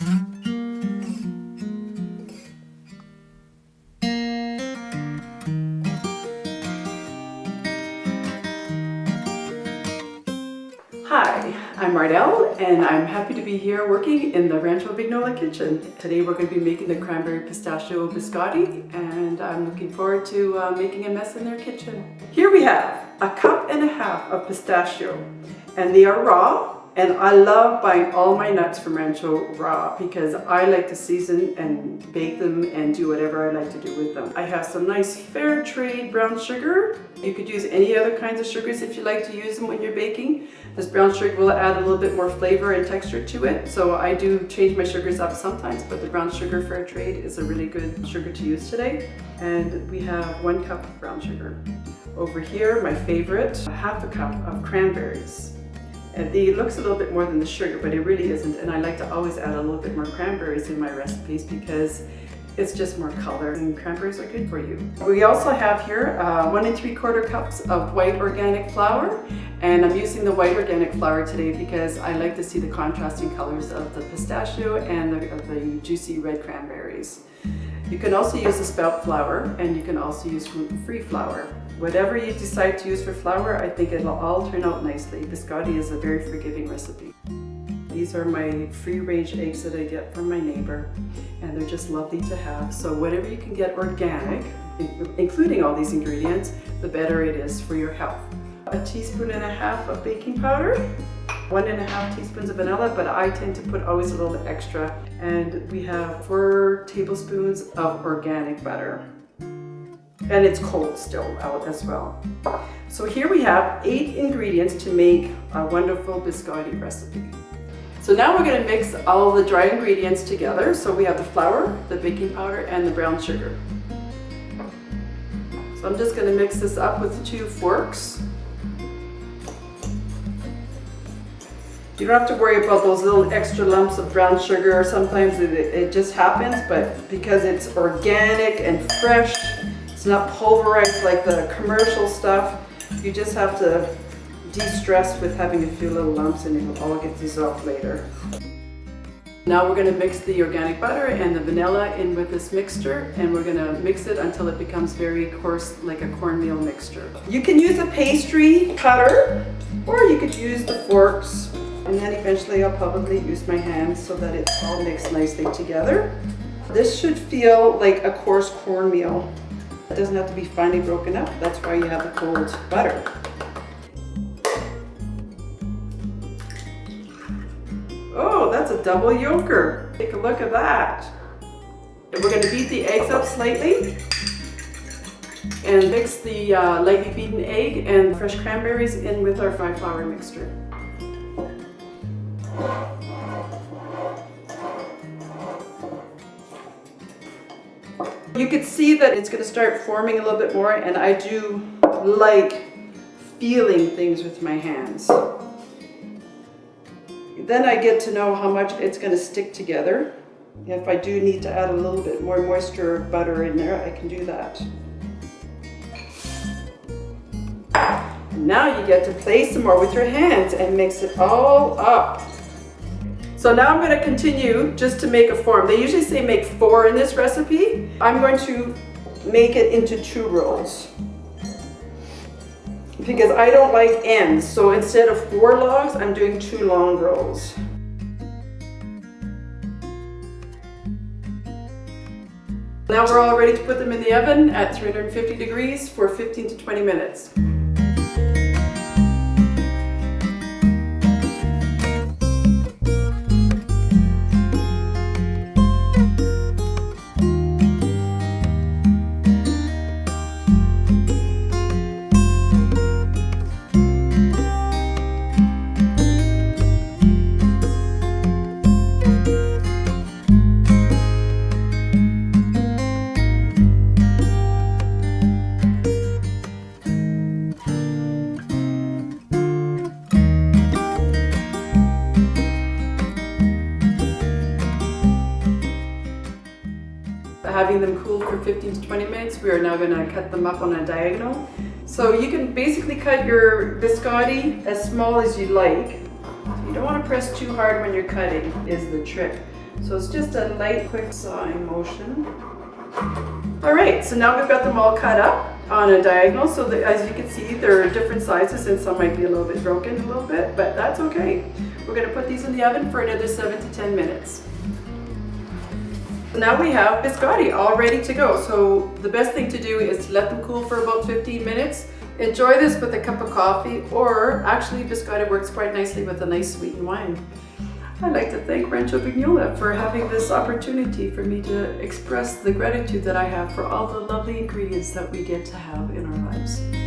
Hi, I'm Mardell and I'm happy to be here working in the Rancho Vignola kitchen. Today we're going to be making the Cranberry Pistachio Biscotti and I'm looking forward to making a mess in their kitchen. Here we have 1.5 cups of pistachio and they are raw, and I love buying all my nuts from Rancho raw because I like to season and bake them and do whatever I like to do with them. I have some nice fair trade brown sugar. You could use any other kinds of sugars if you like to use them when you're baking. This brown sugar will add a little bit more flavor and texture to it, so I do change my sugars up sometimes, but the brown sugar fair trade is a really good sugar to use today. And we have 1 cup of brown sugar. Over here, my favorite, 1/2 cup of cranberries. And it looks a little bit more than the sugar, but it really isn't, and I like to always add a little bit more cranberries in my recipes because it's just more color, and cranberries are good for you. We also have here 1 3/4 cups of white organic flour, and I'm using the white organic flour today because I like to see the contrasting colors of the pistachio and of the juicy red cranberries. You can also use the spelt flour, and you can also use gluten-free flour. Whatever you decide to use for flour, I think it'll all turn out nicely. Biscotti is a very forgiving recipe. These are my free-range eggs that I get from my neighbor, and they're just lovely to have. So whatever you can get organic, including all these ingredients, the better it is for your health. 1.5 teaspoons of baking powder, 1.5 teaspoons of vanilla, but I tend to put always a little extra. And we have 4 tablespoons of organic butter. And it's cold still out as well. So here we have 8 ingredients to make a wonderful biscotti recipe. So now we're going to mix all the dry ingredients together. So we have the flour, the baking powder, and the brown sugar. So I'm just going to mix this up with 2 forks. You don't have to worry about those little extra lumps of brown sugar. Sometimes it just happens, but because it's organic and fresh, it's not pulverized like the commercial stuff, you just have to de-stress with having a few little lumps, and it will all get dissolved later. Now we're going to mix the organic butter and the vanilla in with this mixture, and we're going to mix it until it becomes very coarse, like a cornmeal mixture. You can use a pastry cutter, or you could use the forks, and then eventually I'll probably use my hands so that it's all mixed nicely together. This should feel like a coarse cornmeal. It doesn't have to be finely broken up. That's why you have the cold butter. Oh, that's a double yolker. Take a look at that. And we're going to beat the eggs up slightly and mix the lightly beaten egg and fresh cranberries in with our fine flour mixture. You can see that it's going to start forming a little bit more, and I do like feeling things with my hands. Then I get to know how much it's going to stick together. If I do need to add a little bit more moisture or butter in there, I can do that. And now you get to play some more with your hands and mix it all up. So now I'm going to continue just to make a form. They usually say make 4 in this recipe. I'm going to make it into 2 rolls because I don't like ends. So instead of 4 logs, I'm doing 2 long rolls. Now we're all ready to put them in the oven at 350 degrees for 15 to 20 minutes. Having them cool for 15 to 20 minutes, we are now going to cut them up on a diagonal. So you can basically cut your biscotti as small as you like. You don't want to press too hard when you're cutting, is the trick. So it's just a light, quick sawing motion. All right, so now we've got them all cut up on a diagonal, so that, as you can see, there are different sizes and some might be a little bit broken a little bit, but that's okay. We're gonna put these in the oven for another 7 to 10 minutes. So now we have biscotti all ready to go. So the best thing to do is to let them cool for about 15 minutes. Enjoy this with a cup of coffee, or actually biscotti works quite nicely with a nice sweetened wine. I'd like to thank Rancho Vignola for having this opportunity for me to express the gratitude that I have for all the lovely ingredients that we get to have in our lives.